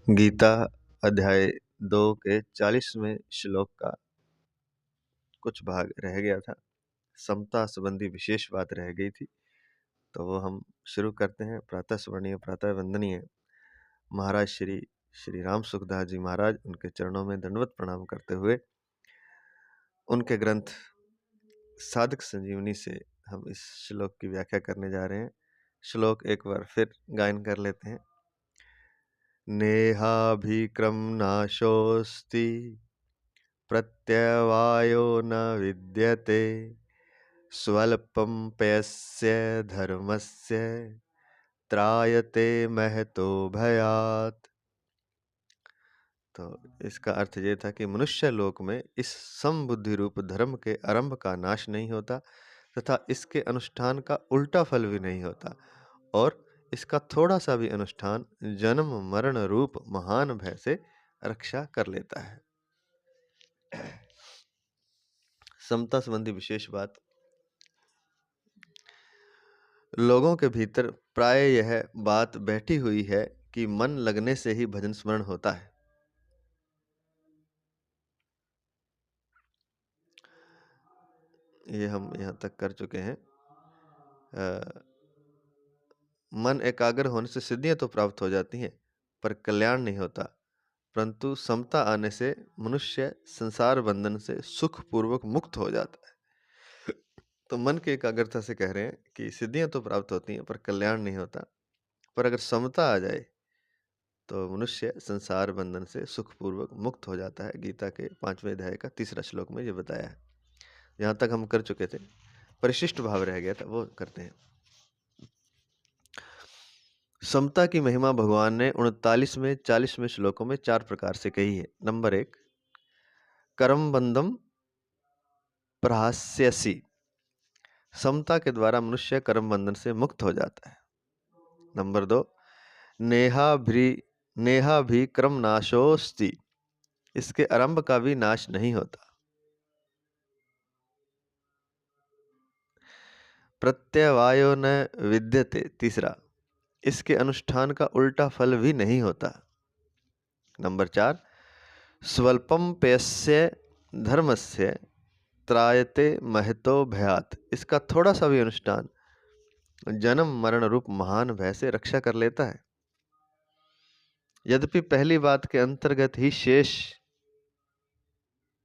गीता अध्याय 2 के 40वें श्लोक का कुछ भाग रह गया था। समता संबंधी विशेष बात रह गई थी, तो वो हम शुरू करते हैं। प्रातः स्मरणीय प्रातः वंदनीय महाराज श्री श्री राम सुखदास जी महाराज, उनके चरणों में दंडवत प्रणाम करते हुए उनके ग्रंथ साधक संजीवनी से हम इस श्लोक की व्याख्या करने जा रहे हैं। श्लोक एक बार फिर गायन कर लेते हैं। नेहाभिक्रम नाशोस्ति प्रत्यवायो न विद्यते स्वल्पं पयस्य धर्मस्य त्रायते महतो भयात्। तो इसका अर्थ ये था कि मनुष्य लोक में इस समबुद्धि रूप धर्म के आरंभ का नाश नहीं होता तथा इसके अनुष्ठान का उल्टा फल भी नहीं होता, और इसका थोड़ा सा भी अनुष्ठान जन्म मरण रूप महान भय से रक्षा कर लेता है। समता संबंधी विशेष बात। लोगों के भीतर प्राय यह बात बैठी हुई है कि मन लगने से ही भजन स्मरण होता है। ये हम यहाँ तक कर चुके हैं। मन एकाग्र होने से सिद्धियां तो प्राप्त हो जाती हैं, पर कल्याण नहीं होता। परंतु समता आने से मनुष्य संसार बंधन से सुख पूर्वक मुक्त हो जाता है। तो मन की एकाग्रता से कह रहे हैं कि सिद्धियां तो प्राप्त होती हैं पर कल्याण नहीं होता। पर अगर समता आ जाए तो मनुष्य संसार बंधन से सुखपूर्वक मुक्त हो जाता है। गीता के 5वें अध्याय का 3रा श्लोक में ये बताया है। यहाँ तक हम कर चुके थे। परिशिष्ट भाव रह गया था, वो करते हैं। समता की महिमा भगवान ने 39वें 40वें श्लोकों में 4 प्रकार से कही है। नंबर 1, कर्म बंधम प्रहास्यसि। समता के द्वारा मनुष्य कर्म बंधन से मुक्त हो जाता है। नंबर 2, नेहा भी क्रम नाशोस्ति। इसके आरंभ का भी नाश नहीं होता। प्रत्यवायो न विद्यते। तीसरा, इसके अनुष्ठान का उल्टा फल भी नहीं होता। नंबर 4, स्वल्पम पयस्य धर्मस्य त्रायते महतो भयात्। इसका थोड़ा सा भी अनुष्ठान जन्म मरण रूप महान भय से रक्षा कर लेता है। यद्यपि पहली बात के अंतर्गत ही शेष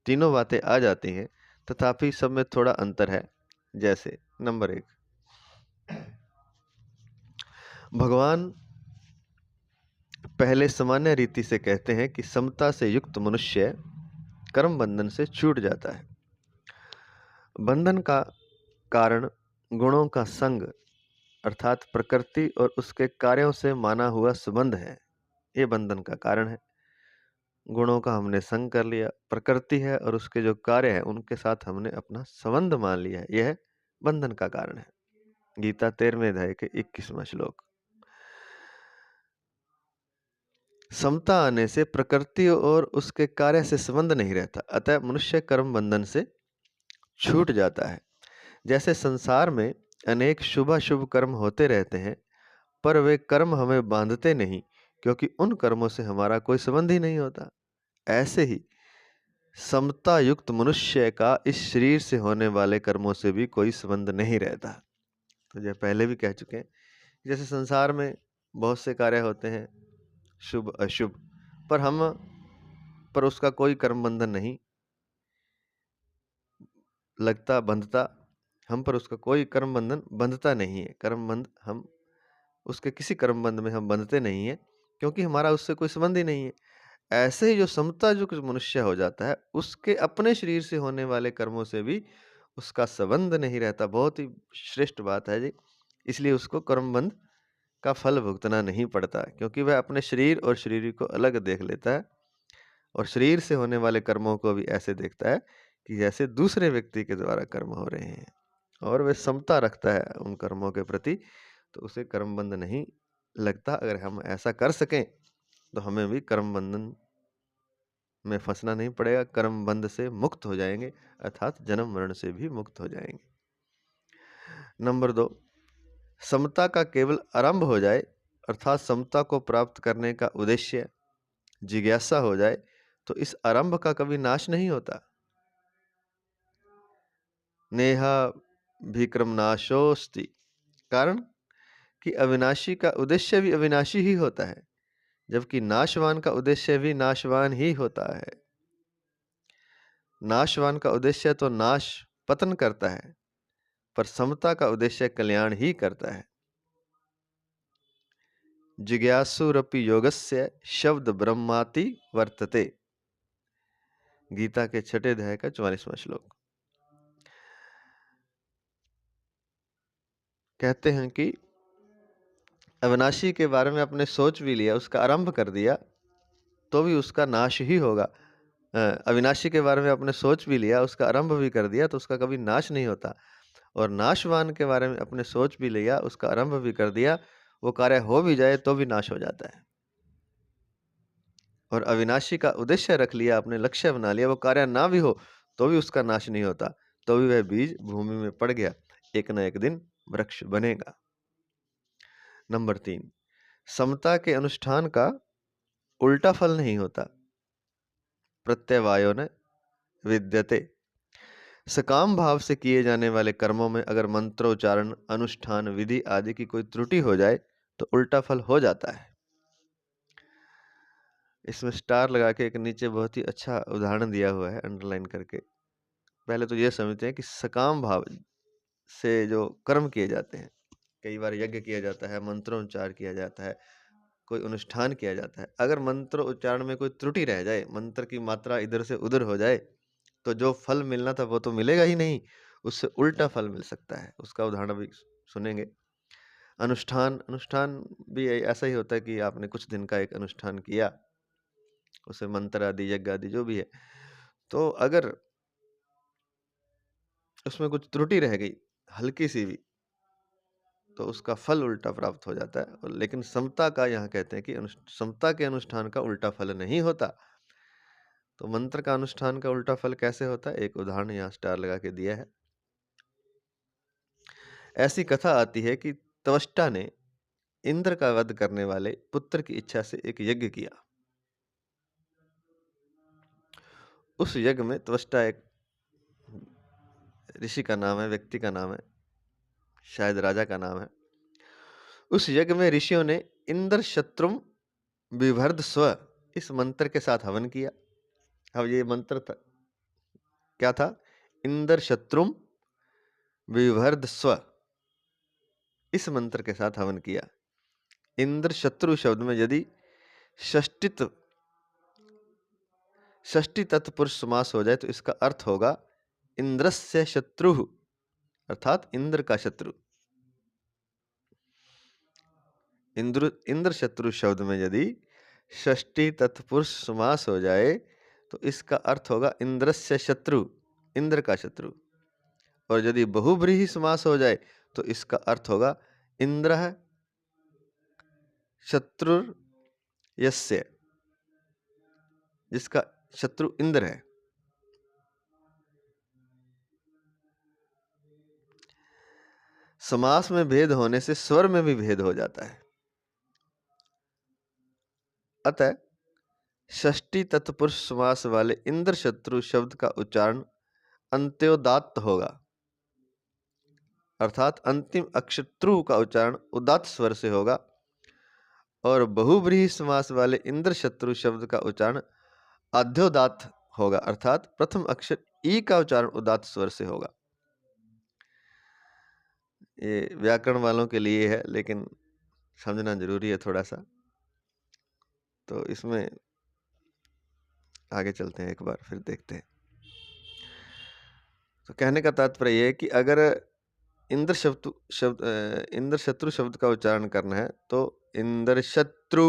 तीनों बातें आ जाती हैं, तथापि सब में थोड़ा अंतर है। जैसे नंबर 1, भगवान पहले सामान्य रीति से कहते हैं कि समता से युक्त मनुष्य कर्म बंधन से छूट जाता है। बंधन का कारण गुणों का संग अर्थात प्रकृति और उसके कार्यों से माना हुआ संबंध है। ये बंधन का कारण है। गुणों का हमने संग कर लिया, प्रकृति है और उसके जो कार्य है उनके साथ हमने अपना संबंध मान लिया है। यह बंधन का कारण है। गीता 13वें अध्याय के 21वां श्लोक। समता आने से प्रकृति और उसके कार्य से संबंध नहीं रहता, अतः मनुष्य कर्म बंधन से छूट जाता है। जैसे संसार में अनेक शुभ अशुभ कर्म होते रहते हैं, पर वे कर्म हमें बांधते नहीं, क्योंकि उन कर्मों से हमारा कोई संबंध ही नहीं होता। ऐसे ही समता युक्त मनुष्य का इस शरीर से होने वाले कर्मों से भी कोई संबंध नहीं रहता। तो यह पहले भी कह चुके हैं। जैसे संसार में बहुत से कार्य होते हैं, शुभ अशुभ, पर उसका कोई कर्म बंधन नहीं लगता, बंधता। हम पर उसका कोई कर्म बंधन बंधता नहीं है। कर्म बंध हम उसके किसी कर्म बंध में हम बंधते नहीं है, क्योंकि हमारा उससे कोई संबंध ही नहीं है। ऐसे ही जो समता जो कुछ मनुष्य हो जाता है, उसके अपने शरीर से होने वाले कर्मों से भी उसका संबंध नहीं रहता। बहुत ही श्रेष्ठ बात है जी। इसलिए उसको कर्म बंध का फल भुगतना नहीं पड़ता, क्योंकि वह अपने शरीर और शरीर को अलग देख लेता है और शरीर से होने वाले कर्मों को भी ऐसे देखता है कि जैसे दूसरे व्यक्ति के द्वारा कर्म हो रहे हैं, और वह समता रखता है उन कर्मों के प्रति, तो उसे कर्म बंध नहीं लगता। अगर हम ऐसा कर सकें तो हमें भी कर्म बंधन में फंसना नहीं पड़ेगा। कर्म बंध से मुक्त हो जाएंगे, अर्थात जन्म मरण से भी मुक्त हो जाएंगे। नंबर 2, समता का केवल आरंभ हो जाए, अर्थात समता को प्राप्त करने का उद्देश्य जिज्ञासा हो जाए तो इस आरंभ का कभी नाश नहीं होता। नेहा विक्रम नाशोस्ति, कारण कि अविनाशी का उद्देश्य भी अविनाशी ही होता है, जबकि नाशवान का उद्देश्य भी नाशवान ही होता है। नाशवान का उद्देश्य तो नाश पतन करता है, पर समता का उद्देश्य कल्याण ही करता है। जिज्ञासुरपि योगस्य शब्द ब्रह्माति वर्तते, गीता के 6 अध्याय का 44वां श्लोक। कहते हैं कि अविनाशी के बारे में आपने सोच भी लिया, उसका आरंभ कर दिया, तो भी उसका नाश ही होगा। अविनाशी के बारे में आपने सोच भी लिया, उसका आरंभ भी कर दिया, तो उसका कभी नाश नहीं होता। और नाशवान के बारे में आपने सोच भी लिया, उसका आरंभ भी कर दिया, वो कार्य हो भी जाए तो भी नाश हो जाता है। और अविनाशी का उद्देश्य रख लिया, आपने लक्ष्य बना लिया, वो कार्य ना भी हो तो भी उसका नाश नहीं होता, तो भी वह बीज भूमि में पड़ गया, एक न एक दिन वृक्ष बनेगा। नंबर 3, समता के अनुष्ठान का उल्टा फल नहीं होता। प्रत्यवायो न विद्यते, सकाम भाव से किए जाने वाले कर्मों में अगर मंत्रोच्चारण, अनुष्ठान, विधि आदि की कोई त्रुटि हो जाए तो उल्टा फल हो जाता है। इसमें स्टार लगा के एक नीचे बहुत ही अच्छा उदाहरण दिया हुआ है अंडरलाइन करके। पहले तो ये समझते हैं कि सकाम भाव से जो कर्म किए जाते हैं, कई बार यज्ञ किया जाता है, मंत्रोच्चार किया जाता है, कोई अनुष्ठान किया जाता है, अगर मंत्र उच्चारण में कोई त्रुटि रह जाए, मंत्र की मात्रा इधर से उधर हो जाए, तो जो फल मिलना था वो तो मिलेगा ही नहीं, उससे उल्टा फल मिल सकता है। उसका उदाहरण भी सुनेंगे। अनुष्ठान भी ऐसा ही होता है कि आपने कुछ दिन का एक अनुष्ठान किया, उसे मंत्र आदि, यज्ञ आदि जो भी है, तो अगर उसमें कुछ त्रुटि रह गई हल्की सी भी, तो उसका फल उल्टा प्राप्त हो जाता है। लेकिन समता का यहाँ कहते हैं कि समता के अनुष्ठान का उल्टा फल नहीं होता। तो मंत्र का अनुष्ठान का उल्टा फल कैसे होता है, एक उदाहरण यहाँ स्टार लगा के दिया है। ऐसी कथा आती है कि त्वष्टा ने इंद्र का वध करने वाले पुत्र की इच्छा से एक यज्ञ किया। उस यज्ञ में त्वष्टा एक ऋषि का नाम है, व्यक्ति का नाम है, शायद राजा का नाम है। उस यज्ञ में ऋषियों ने इंद्र शत्रुम विभर्द स्व इस मंत्र के साथ हवन किया। अब ये मंत्र था, क्या था? इंद्र शत्रुम विभर्द स्व, इस मंत्र के साथ हवन किया। इंद्र शत्रु शब्द में यदि षष्ठी तत्पुरुष समास हो जाए तो इसका अर्थ होगा इंद्रस्य शत्रु, अर्थात इंद्र का शत्रु। इंद्र शत्रु शब्द में यदि षष्ठी तत्पुरुष समास हो जाए तो इसका अर्थ होगा इंद्रस्य शत्रु, इंद्र का शत्रु। और यदि बहुव्रीहि समास हो जाए तो इसका अर्थ होगा इंद्र शत्रु यस्य, जिसका शत्रु इंद्र है। समास में भेद होने से स्वर में भी भेद हो जाता है। अतः षष्ठी तत्पुरुष समास वाले इंद्र शत्रु शब्द का उच्चारण अंत्योदात्त होगा, अर्थात अंतिम अक्षर त्रू का उच्चारण उदात्त स्वर से होगा। और बहुव्रीहि समास वाले इंद्र शत्रु शब्द का उच्चारण आद्योदात्त होगा, अर्थात प्रथम अक्षर ई का उच्चारण उदात्त स्वर से होगा। ये व्याकरण वालों के लिए है, लेकिन समझना जरूरी है थोड़ा सा। तो इसमें आगे चलते हैं, एक बार फिर देखते हैं। तो कहने का तात्पर्य है कि अगर इंद्र शत्रु शब्द का उच्चारण करना है तो इंद्र शत्रु,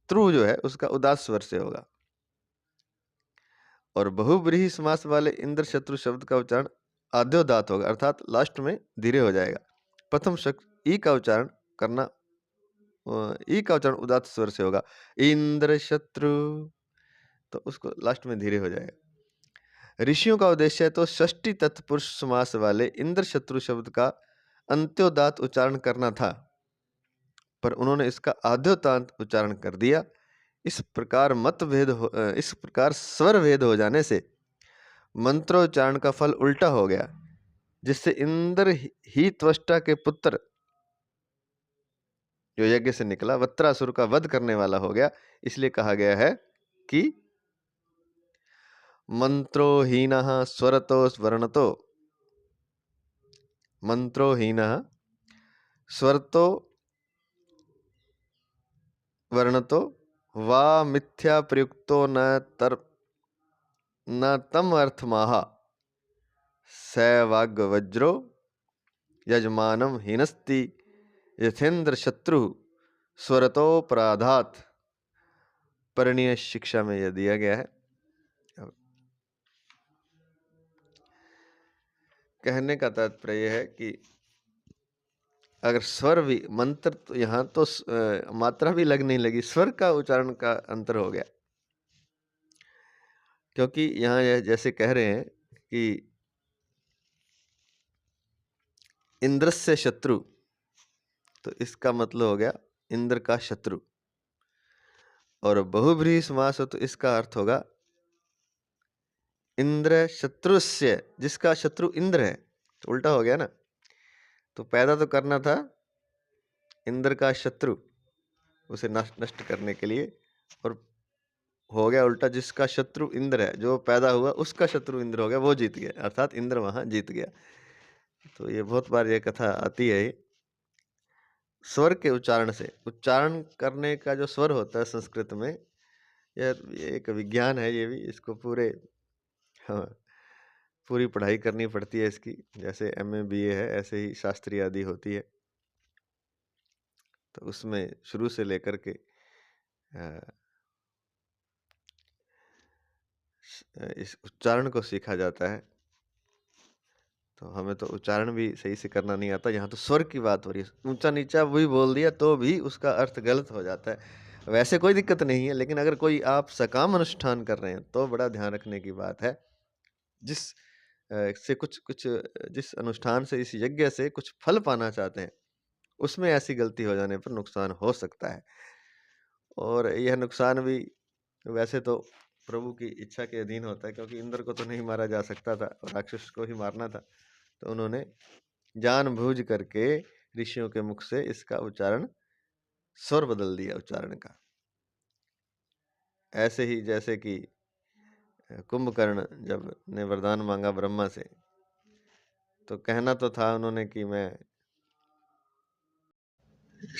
त्रू जो है उसका उदास स्वर से होगा। और बहुव्रीहि समास वाले इंद्र शत्रु शब्द का उच्चारण आद्योदात होगा, अर्थात लास्ट में धीरे हो जाएगा। प्रथम ई का उच्चारण करना, ई का उच्चारण उदात स्वर से होगा, इंद्र शत्रु, तो उसको लास्ट में धीरे हो जाएगा। ऋषियों का उद्देश्य तो षष्ठी तत्पुरुष समास वाले इंद्र शत्रु शब्द का अंत्योदात उच्चारण करना था, पर उन्होंने इसका आद्योदात उच्चारण कर दिया। इस प्रकार स्वर भेद हो जाने से मंत्रोच्चारण का फल उल्टा हो गया, जिससे इंद्र ही त्वष्टा के पुत्र जो यज्ञ से निकला वत्रासुर का वध करने वाला हो गया। इसलिए कहा गया है कि मंत्रोहीनः स्वरतो वर्णतो, मंत्रोहीनः स्वरतो वर्णतो वा मिथ्या प्रयुक्तो न तम अर्थमाह सैवाग्वज्रो यजमानम हिनस्ति यथेन्द्र शत्रु स्वरतोपराधात। परिणीय शिक्षा में यह दिया गया है। कहने का तात्पर्य है कि अगर स्वर भी मंत्र तो यहाँ तो मात्रा भी लग नहीं लगी, स्वर का उच्चारण का अंतर हो गया। क्योंकि यहाँ यह जैसे कह रहे हैं कि इंद्रस्य शत्रु, तो इसका मतलब हो गया इंद्र का शत्रु, और बहुब्रीहि समास हो तो इसका अर्थ होगा इंद्र शत्रुस्य, जिसका शत्रु इंद्र है। तो उल्टा हो गया ना, तो पैदा तो करना था इंद्र का शत्रु, उसे नष्ट करने के लिए, और हो गया उल्टा, जिसका शत्रु इंद्र है, जो पैदा हुआ उसका शत्रु इंद्र हो गया, वो जीत गया, अर्थात इंद्र वहां जीत गया। तो ये बहुत बार ये कथा आती है। स्वर के उच्चारण से, उच्चारण करने का जो स्वर होता है संस्कृत में, यह एक विज्ञान है। ये भी इसको हाँ, पूरी पढ़ाई करनी पड़ती है इसकी, जैसे MA BA है ऐसे ही शास्त्री आदि होती है। तो उसमें शुरू से लेकर के इस उच्चारण को सीखा जाता है। तो हमें तो उच्चारण भी सही से करना नहीं आता। यहाँ तो स्वर की बात हो रही है, ऊंचा नीचा भी बोल दिया तो भी उसका अर्थ गलत हो जाता है। वैसे कोई दिक्कत नहीं है, लेकिन अगर कोई आप सकाम अनुष्ठान कर रहे हैं तो बड़ा ध्यान रखने की बात है। जिस अनुष्ठान से, इस यज्ञ से कुछ फल पाना चाहते हैं, उसमें ऐसी गलती हो जाने पर नुकसान हो सकता है। और यह नुकसान भी वैसे तो प्रभु की इच्छा के अधीन होता है, क्योंकि इंद्र को तो नहीं मारा जा सकता था, राक्षस को ही मारना था। तो उन्होंने जानबूझ करके ऋषियों के मुख से इसका उच्चारण, स्वर बदल दिया उच्चारण का। ऐसे ही जैसे कि कुंभकर्ण जब ने वरदान मांगा ब्रह्मा से, तो कहना तो था उन्होंने कि मैं,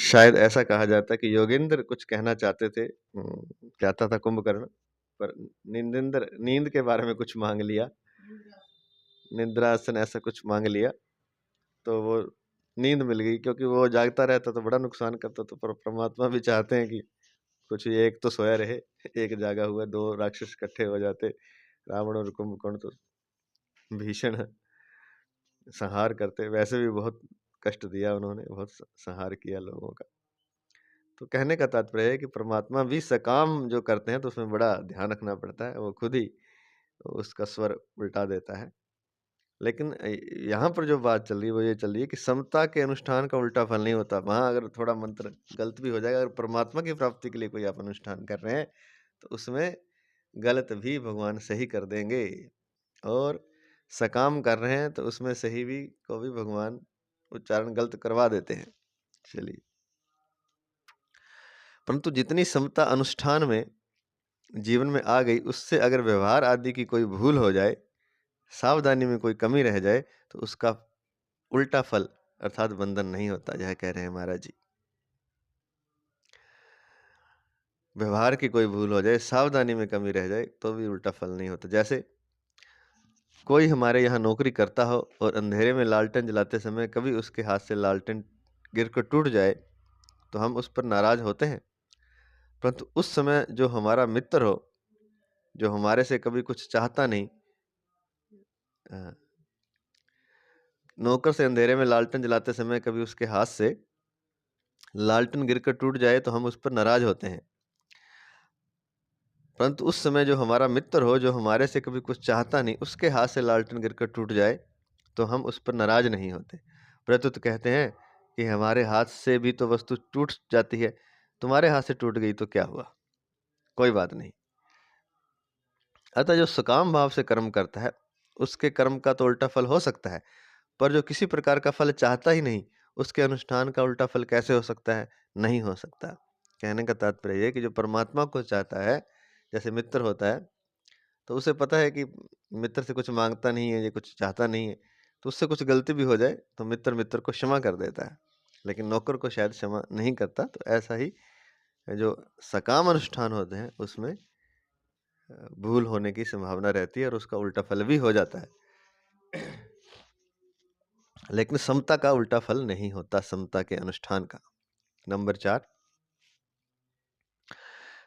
शायद ऐसा कहा जाता है कि योगेंद्र कुछ कहना चाहते थे, चाहता था कुंभकर्ण, पर नींद के बारे में कुछ मांग लिया, निद्रासन ऐसा कुछ मांग लिया, तो वो नींद मिल गई। क्योंकि वो जागता रहता तो बड़ा नुकसान करता। तो परमात्मा भी चाहते हैं कि कुछ एक तो सोया रहे, एक जागा हुआ, दो राक्षस इकट्ठे हो जाते, रावण और कुंभकर्ण तो भीषण संहार करते। वैसे भी बहुत कष्ट दिया उन्होंने, बहुत संहार किया लोगों का। तो कहने का तात्पर्य है कि परमात्मा भी सकाम जो करते हैं तो उसमें बड़ा ध्यान रखना पड़ता है, वो खुद ही उसका स्वर उल्टा देता है। लेकिन यहाँ पर जो बात चल रही है वो ये चल रही है कि समता के अनुष्ठान का उल्टा फल नहीं होता। वहाँ अगर थोड़ा मंत्र गलत भी हो जाएगा, अगर परमात्मा की प्राप्ति के लिए कोई आप अनुष्ठान कर रहे हैं तो उसमें गलत भी भगवान सही कर देंगे, और सकाम कर रहे हैं तो उसमें सही भी को भी भगवान उच्चारण गलत करवा देते हैं। चलिए, परंतु जितनी समता अनुष्ठान में जीवन में आ गई, उससे अगर व्यवहार आदि की कोई भूल हो जाए, सावधानी में कोई कमी रह जाए, तो उसका उल्टा फल अर्थात बंधन नहीं होता। यह कह रहे हैं महाराज जी। व्यवहार की कोई भूल हो जाए, सावधानी में कमी रह जाए, तो भी उल्टा फल नहीं होता। जैसे कोई हमारे यहाँ नौकरी करता हो और अंधेरे में लालटेन जलाते समय कभी उसके हाथ से लालटेन गिरकर टूट जाए, तो हम उस पर नाराज होते हैं। परंतु उस समय जो हमारा मित्र हो, जो हमारे से कभी कुछ चाहता नहीं, नौकर से अंधेरे में लालटेन जलाते समय कभी उसके हाथ से लालटेन गिरकर टूट जाए तो हम उस पर नाराज होते हैं। परंतु उस समय जो हमारा मित्र हो, जो हमारे से कभी कुछ चाहता नहीं, उसके हाथ से लालटेन गिरकर टूट जाए तो हम उस पर नाराज नहीं होते। प्रत्युत कहते हैं कि हमारे हाथ से भी तो वस्तु टूट जाती है, तुम्हारे हाथ से टूट गई तो क्या हुआ। कोई बात नहीं। अतः जो सकाम भाव से कर्म करता है, उसके कर्म का तो उल्टा फल हो सकता है, पर जो किसी प्रकार का फल चाहता ही नहीं, उसके अनुष्ठान का उल्टा फल कैसे हो सकता है? नहीं हो सकता। कहने का तात्पर्य ये कि जो परमात्मा को चाहता है, जैसे मित्र होता है, तो उसे पता है कि मित्र से कुछ माँगता नहीं है, ये कुछ चाहता नहीं है, तो उससे कुछ गलती भी हो जाए, तो मित्र मित्र को क्षमा कर देता है। लेकिन नौकर को शायद क्षमा नहीं करता। तो ऐसा ही जो सकाम अनुष्ठान होते हैं, उसमें भूल होने की संभावना रहती है और उसका उल्टा फल भी हो जाता है। लेकिन समता का उल्टा फल नहीं होता, समता के अनुष्ठान का। नंबर 4,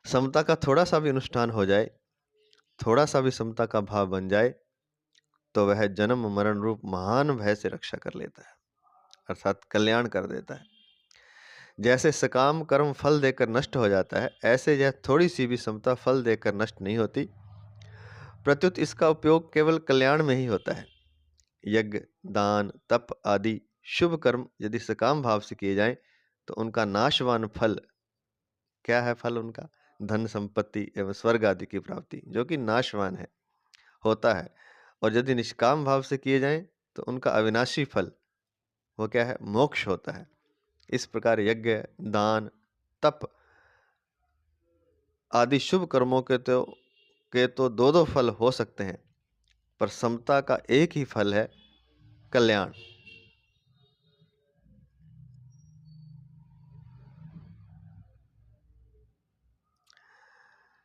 समता का थोड़ा सा भी अनुष्ठान हो जाए, थोड़ा सा भी समता का भाव बन जाए, तो वह जन्म मरण रूप महान भय से रक्षा कर लेता है, अर्थात कल्याण कर देता है। जैसे सकाम कर्म फल देकर नष्ट हो जाता है, ऐसे यह थोड़ी सी भी समता फल देकर नष्ट नहीं होती, प्रत्युत इसका उपयोग केवल कल्याण में ही होता है। यज्ञ, दान, तप आदि शुभ कर्म यदि सकाम भाव से किए जाएं, तो उनका नाशवान फल क्या है? फल उनका धन संपत्ति एवं स्वर्ग आदि की प्राप्ति, जो कि नाशवान है, होता है। और यदि निष्काम भाव से किए जाएं, तो उनका अविनाशी फल वो क्या है? मोक्ष होता है। इस प्रकार यज्ञ, दान, तप आदि शुभ कर्मों के तो दो दो फल हो सकते हैं, पर समता का एक ही फल है, कल्याण।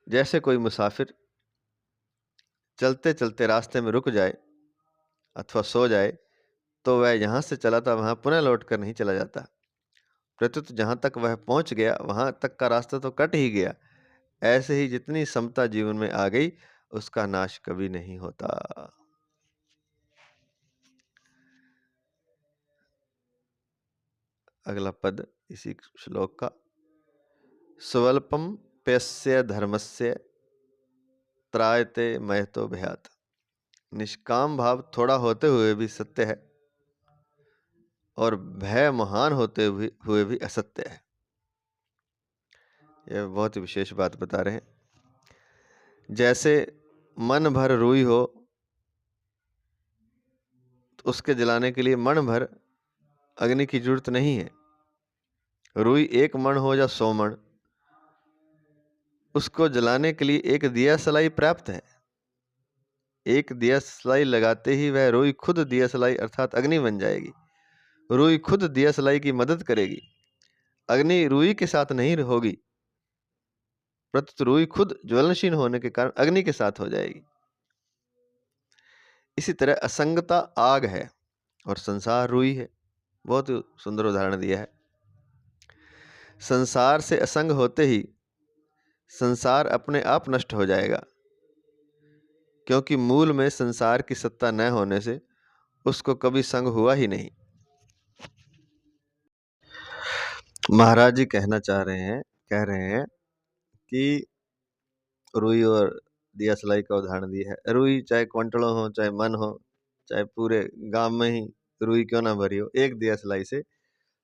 जैसे कोई मुसाफिर चलते चलते रास्ते में रुक जाए अथवा सो जाए, तो वह यहाँ से चला था वहाँ पुनः लौट कर नहीं चला जाता, प्रत्युत जहाँ तक वह पहुँच गया वहाँ तक का रास्ता तो कट ही गया। ऐसे ही जितनी समता जीवन में आ गई, उसका नाश कभी नहीं होता। अगला पद इसी श्लोक का, स्वल्पम प्यस्य धर्मस्य त्रायते महतो भयात। निष्काम भाव थोड़ा होते हुए भी सत्य है, और भय महान होते हुए भी असत्य है। यह बहुत ही विशेष बात बता रहे हैं। जैसे मन भर रुई हो, तो उसके जलाने के लिए मन भर अग्नि की जरूरत नहीं है। रुई 1 मण हो या 100 मण, उसको जलाने के लिए एक दिया सलाई पर्याप्त है। एक दिया सलाई लगाते ही वह रुई खुद दिया सलाई अर्थात अग्नि बन जाएगी। रुई खुद दिया सलाई की मदद करेगी। अग्नि रुई के साथ नहीं होगी, प्रत्युत रुई खुद ज्वलनशील होने के कारण अग्नि के साथ हो जाएगी। इसी तरह असंगता आग है और संसार रुई है। बहुत सुंदर उदाहरण दिया है। संसार से असंग होते ही संसार अपने आप नष्ट हो जाएगा, क्योंकि मूल में संसार की सत्ता न होने से उसको कभी संग हुआ ही नहीं। महाराज जी कह रहे हैं कि रुई और दिया सलाई का उदाहरण दिया है। रुई चाहे क्विंटलों हो, चाहे मन हो, चाहे पूरे गांव में ही रुई क्यों ना भरी हो, एक दिया सलाई से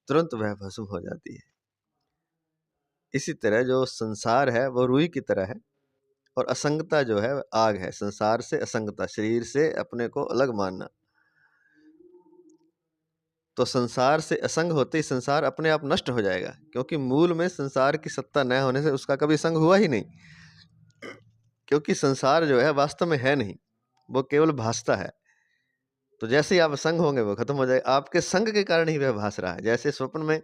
तुरंत वह भस्म हो जाती है। इसी तरह जो संसार है वो रुई की तरह है, और असंगता जो है आग है। संसार से असंगता, शरीर से अपने को अलग मानना। तो संसार से असंग होते ही संसार अपने आप नष्ट हो जाएगा, क्योंकि मूल में संसार की सत्ता न होने से उसका कभी संग हुआ ही नहीं। क्योंकि संसार जो है वास्तव में है नहीं, वो केवल भासता है। तो जैसे ही आप संग होंगे वो खत्म हो जाएगा। आपके संग के कारण ही वह भास रहा है। जैसे स्वप्न में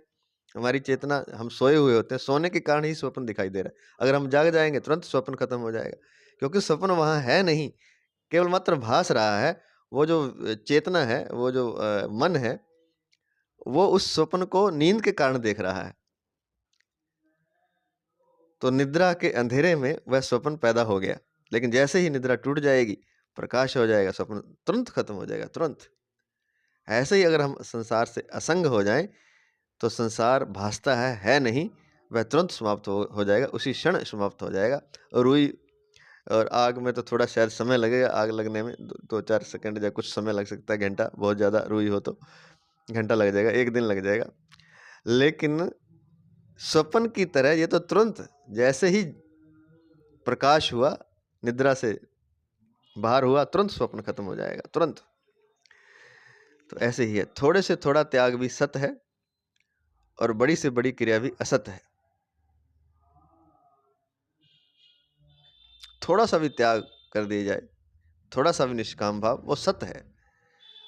हमारी चेतना, हम सोए हुए होते हैं, सोने के कारण ही स्वप्न दिखाई दे रहा है। अगर हम जाग जाएंगे तुरंत स्वप्न खत्म हो जाएगा, क्योंकि स्वप्न वहां है नहीं, केवल मात्र भास रहा है। वो जो चेतना है, वो जो मन है, वो उस स्वप्न को नींद के कारण देख रहा है। तो निद्रा के अंधेरे में वह स्वप्न पैदा हो गया, लेकिन जैसे ही निद्रा टूट जाएगी, प्रकाश हो जाएगा, स्वप्न तुरंत खत्म हो जाएगा, तुरंत। ऐसे ही अगर हम संसार से असंग हो जाएं, तो संसार भासता है नहीं, वह तुरंत समाप्त हो जाएगा, उसी क्षण समाप्त हो जाएगा। और रुई और आग में तो थोड़ा शायद समय लगेगा, आग लगने में 2-4 सेकंड या कुछ समय लग सकता है, घंटा, बहुत ज़्यादा रुई हो तो घंटा लग जाएगा, 1 दिन लग जाएगा। लेकिन स्वप्न की तरह ये तो तुरंत, जैसे ही प्रकाश हुआ, निद्रा से बाहर हुआ, तुरंत स्वप्न खत्म हो जाएगा, तुरंत। तो ऐसे ही है, थोड़े से थोड़ा त्याग भी सत है और बड़ी से बड़ी क्रिया भी असत है। थोड़ा सा भी त्याग कर दिया जाए, थोड़ा सा भी निष्काम भाव, वो सत है।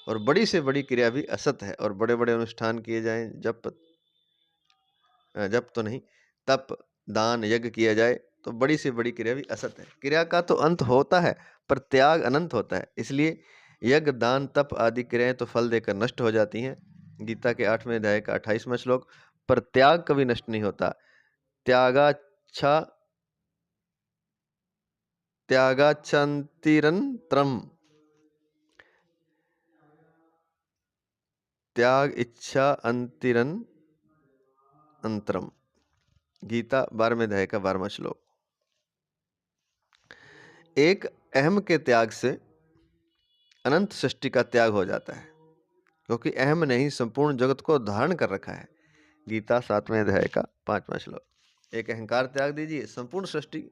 और बड़ी से बड़ी क्रिया भी असत है। और बड़े बड़े अनुष्ठान किए जाएं, जप तो नहीं, तप दान यज्ञ किया जाए, तो बड़ी से बड़ी क्रिया भी असत है। क्रिया का तो अंत होता है, पर त्याग अनंत होता है। इसलिए यज्ञ दान तप आदि क्रियाएं तो फल देकर नष्ट हो जाती हैं। गीता के 8वें अध्याय का 28वां श्लोक, पर त्याग कभी नष्ट नहीं होता। त्यागाच्छा त्यागाच्छन्तिरंतरम, त्याग इच्छा अंतिरन अंतरम। गीता 12वें अध्याय का 12वां श्लोक। एक अहम के त्याग से अनंत सृष्टि का त्याग हो जाता है, क्योंकि अहम ने ही संपूर्ण जगत को धारण कर रखा है। गीता 7वें अध्याय का 5वां श्लोक। एक अहंकार त्याग दीजिए, संपूर्ण सृष्टि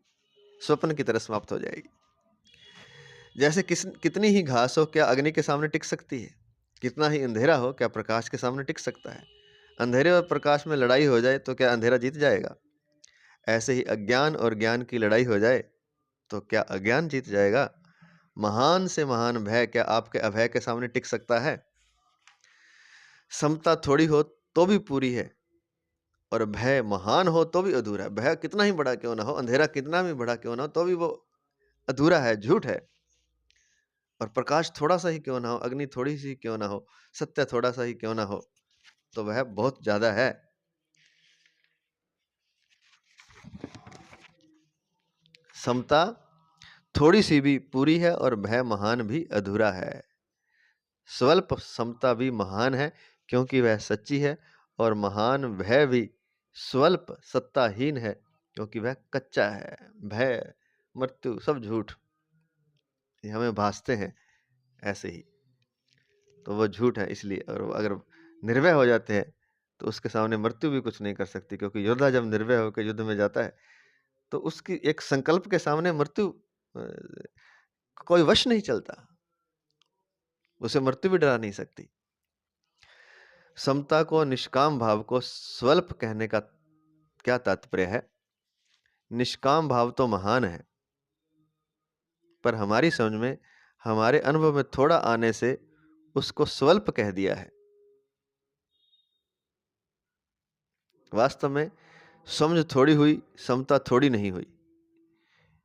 स्वप्न की तरह समाप्त हो जाएगी। जैसे कितनी ही घास हो, क्या अग्नि के सामने टिक सकती है? कितना ही अंधेरा हो, क्या प्रकाश के सामने टिक सकता है? अंधेरे और प्रकाश में लड़ाई हो जाए तो क्या अंधेरा जीत जाएगा? ऐसे ही अज्ञान और ज्ञान की लड़ाई हो जाए तो क्या अज्ञान जीत जाएगा? महान से महान भय क्या आपके अभय के सामने टिक सकता है? समता थोड़ी हो तो भी पूरी है, और भय महान हो तो भी अधूरा है। भय कितना ही बड़ा क्यों ना हो, अंधेरा कितना भी बड़ा क्यों ना हो, तो भी वो अधूरा है, झूठ है। और प्रकाश थोड़ा सा ही क्यों ना हो, अग्नि थोड़ी सी क्यों ना हो, सत्य थोड़ा सा ही क्यों ना हो, तो वह बहुत ज्यादा है। समता थोड़ी सी भी पूरी है और भय महान भी अधूरा है। स्वल्प समता भी महान है, क्योंकि वह सच्ची है, और महान भय भी स्वल्प सत्ताहीन है, क्योंकि वह कच्चा है। भय मृत्यु सब झूठ, ये हमें भासते हैं ऐसे ही, तो वो झूठ है। इसलिए और अगर निर्भय हो जाते हैं तो उसके सामने मृत्यु भी कुछ नहीं कर सकती, क्योंकि योद्धा जब निर्भय होकर युद्ध में जाता है तो उसकी एक संकल्प के सामने मृत्यु कोई वश नहीं चलता, उसे मृत्यु भी डरा नहीं सकती। समता को, निष्काम भाव को स्वल्प कहने का क्या तात्पर्य है? निष्काम भाव तो महान है, पर हमारी समझ में, हमारे अनुभव में थोड़ा आने से उसको स्वल्प कह दिया है। वास्तव में समझ थोड़ी हुई, समता थोड़ी नहीं हुई।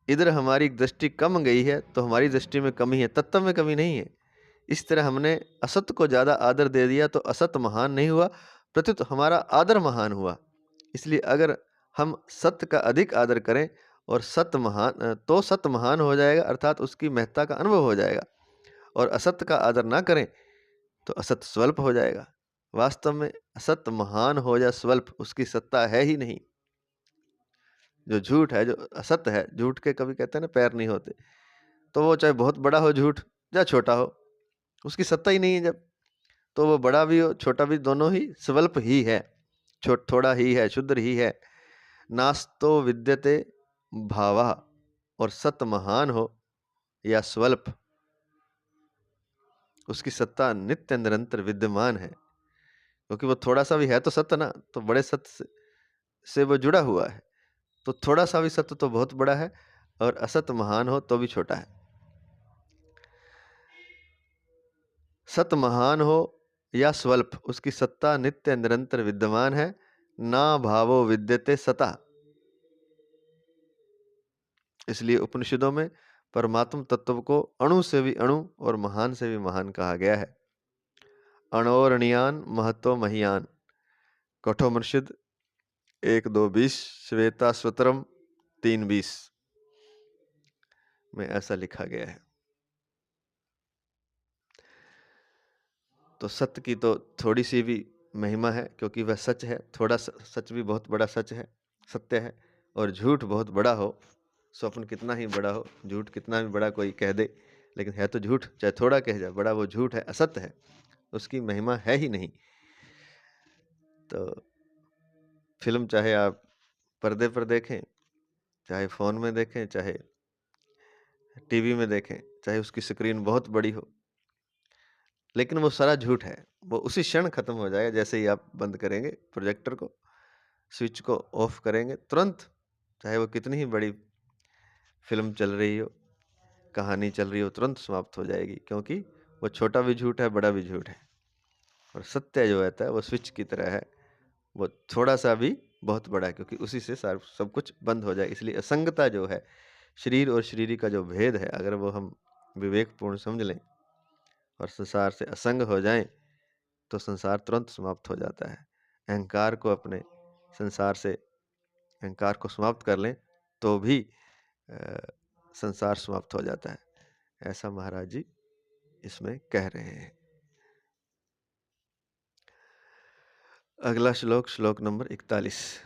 इधर हमारी दृष्टि कम गई है तो हमारी दृष्टि में कमी है, तत्व में कमी नहीं है। इस तरह हमने असत को ज्यादा आदर दे दिया तो असत महान नहीं हुआ, प्रत्युत हमारा आदर महान हुआ। इसलिए अगर हम सत्य का अधिक आदर करें और तो सत्य महान हो जाएगा, अर्थात उसकी महत्ता का अनुभव हो जाएगा। और असत्य का आदर ना करें तो असत्य स्वल्प हो जाएगा। वास्तव में असत्य महान हो या स्वल्प, उसकी सत्ता है ही नहीं। जो झूठ है, जो असत्य है, झूठ के कभी कहते हैं ना पैर नहीं होते, तो वो चाहे बहुत बड़ा हो झूठ या छोटा हो, उसकी सत्ता ही नहीं है। जब तो वो बड़ा भी हो छोटा भी, दोनों ही स्वल्प ही है, थोड़ा ही है, शुद्र ही है। नास्तो विद्यते भावा, और सत महान हो या स्वल्प, उसकी सत्ता नित्य निरंतर विद्यमान है, क्योंकि वो थोड़ा सा भी है तो सत्य ना, तो बड़े सत्य से वो जुड़ा हुआ है। तो थोड़ा सा भी सत्य तो बहुत बड़ा है, और असत महान हो तो भी छोटा है। सत महान हो या स्वल्प, उसकी सत्ता नित्य निरंतर विद्यमान है। ना भावो विद्यते सता, इसलिए उपनिषदों में परमात्म तत्व को अणु से भी अणु और महान से भी महान कहा गया है। अणोरणीयान महत्व महियान, कठोपनिषद 1-2-20, श्वेता स्वतरम 3-20 में ऐसा लिखा गया है। तो सत्य की तो थोड़ी सी भी महिमा है, क्योंकि वह सच है। थोड़ा सच भी बहुत बड़ा सच है, सत्य है। और झूठ बहुत बड़ा हो, स्वप्न कितना ही बड़ा हो, झूठ कितना भी बड़ा कोई कह दे, लेकिन है तो झूठ, चाहे थोड़ा कह जाए, बड़ा वो झूठ है, असत्य है, उसकी महिमा है ही नहीं। तो फिल्म चाहे आप पर्दे पर देखें, चाहे फ़ोन में देखें, चाहे टीवी में देखें, चाहे उसकी स्क्रीन बहुत बड़ी हो, लेकिन वो सारा झूठ है। वो उसी क्षण खत्म हो जाएगा जैसे ही आप बंद करेंगे प्रोजेक्टर को, स्विच को ऑफ करेंगे, तुरंत, चाहे वो कितनी ही बड़ी फ़िल्म चल रही हो, कहानी चल रही हो, तुरंत समाप्त हो जाएगी, क्योंकि वो छोटा भी झूठ है, बड़ा भी झूठ है। और सत्य जो रहता है वो स्विच की तरह है, वो थोड़ा-सा भी बहुत बड़ा है, क्योंकि उसी से सार सब कुछ बंद हो जाए। इसलिए असंगता जो है, शरीर और शरीरी का जो भेद है, अगर वो हम विवेकपूर्ण समझ लें और संसार से असंग हो जाएँ, तो संसार तुरंत समाप्त हो जाता है। अहंकार को अपने संसार से अहंकार को समाप्त कर लें, तो भी अ, संसार समाप्त हो जाता है। ऐसा महाराज जी इसमें कह रहे हैं। अगला श्लोक, श्लोक नंबर 41।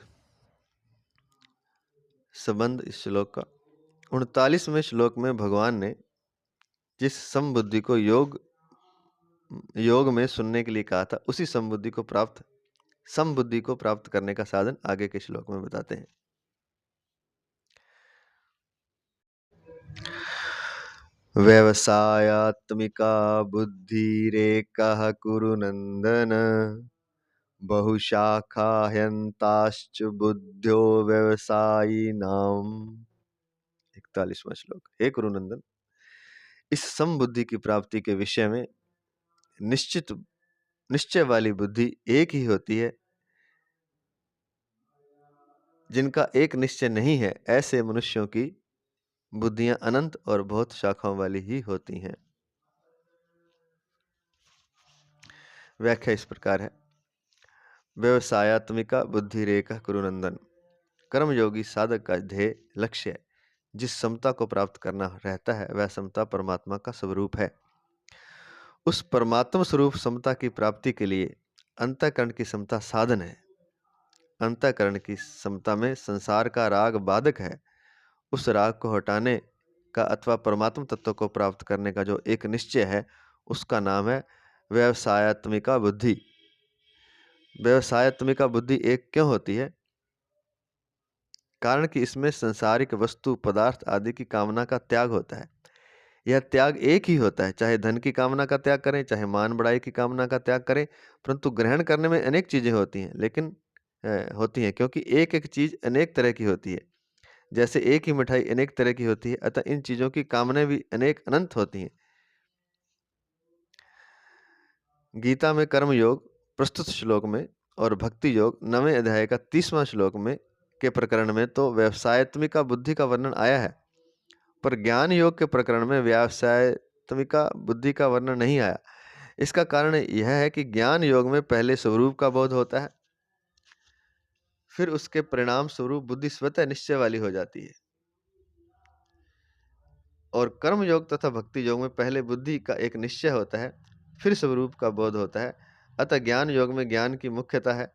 संबंध इस श्लोक का 39वें श्लोक में भगवान ने जिस समबुद्धि को योग में सुनने के लिए कहा था, उसी समबुद्धि को प्राप्त करने का साधन आगे के श्लोक में बताते हैं। व्यवसायात्मिका बुद्धिरेकः कुरु नंदन, बहुशाखा ह्यंताश्च बुद्ध्यो व्यवसायिनाम्। 41वां श्लोक। हे कुरुनंदन, इस समबुद्धि की प्राप्ति के विषय में निश्चय वाली बुद्धि एक ही होती है। जिनका एक निश्चय नहीं है, ऐसे मनुष्यों की बुद्धियां अनंत और बहुत शाखाओं वाली ही होती हैं। व्याख्या इस प्रकार है। व्यवसायात्मिका बुद्धि रेखा कुरुनंदन, कर्मयोगी साधक का ध्येय लक्ष्य जिस समता को प्राप्त करना रहता है, वह समता परमात्मा का स्वरूप है। उस परमात्मा स्वरूप समता की प्राप्ति के लिए अंतःकरण की समता साधन है। अंतःकरण की समता में संसार का राग बाधक है। उस राग को हटाने का अथवा परमात्मा तत्व को प्राप्त करने का जो एक निश्चय है, उसका नाम है व्यवसायात्मिका बुद्धि। व्यवसायात्मिका बुद्धि एक क्यों होती है? कारण कि इसमें सांसारिक वस्तु पदार्थ आदि की कामना का त्याग होता है। यह त्याग एक ही होता है, चाहे धन की कामना का त्याग करें, चाहे मान बढ़ाई की कामना का त्याग करें, परंतु ग्रहण करने में अनेक चीजें होती हैं, लेकिन होती हैं क्योंकि एक एक चीज अनेक तरह की होती है। जैसे एक ही मिठाई अनेक तरह की होती है, अतः इन चीजों की कामनाएं भी अनेक अनंत होती हैं। गीता में कर्म योग प्रस्तुत श्लोक में और भक्ति योग 9वें अध्याय का 30वां श्लोक में के प्रकरण में तो व्यवसायत्मिका बुद्धि का वर्णन आया है, पर ज्ञान योग के प्रकरण में व्यवसायत्मिका बुद्धि का वर्णन नहीं आया। इसका कारण यह है कि ज्ञान योग में पहले स्वरूप का बोध होता है, फिर उसके परिणाम स्वरूप बुद्धि स्वतः निश्चय वाली हो जाती है। और कर्म योग तथा भक्ति योग में पहले बुद्धि का एक निश्चय होता है, फिर स्वरूप का बोध होता है। अतः ज्ञान योग में ज्ञान की मुख्यता है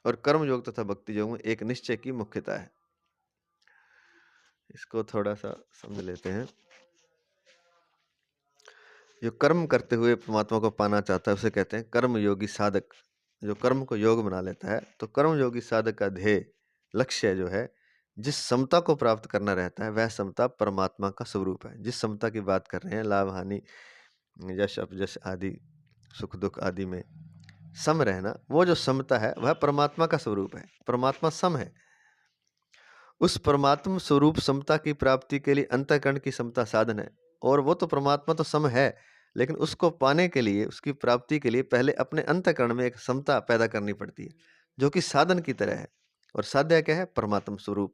और कर्म योग तथा भक्ति योग में एक निश्चय की मुख्यता है। इसको थोड़ा सा समझ लेते हैं। जो कर्म करते हुए परमात्मा को पाना चाहता है, उसे कहते हैं कर्म योगी साधक। जो कर्म को योग बना लेता है, तो कर्म योगी साधक का ध्येय लक्ष्य जो है, जिस समता को प्राप्त करना रहता है, वह समता परमात्मा का स्वरूप है। जिस समता की बात कर रहे हैं, लाभ हानि, यश अपयश आदि, सुख दुख आदि में सम रहना, वो जो समता है वह परमात्मा का स्वरूप है। परमात्मा सम है। उस परमात्मा स्वरूप समता की प्राप्ति के लिए अंतःकरण की समता साधन है। और वो तो परमात्मा तो सम है, लेकिन उसको पाने के लिए, उसकी प्राप्ति के लिए पहले अपने अंतःकरण में एक समता पैदा करनी पड़ती है, जो कि साधन की तरह है। और साध्य क्या है? परमात्मा स्वरूप।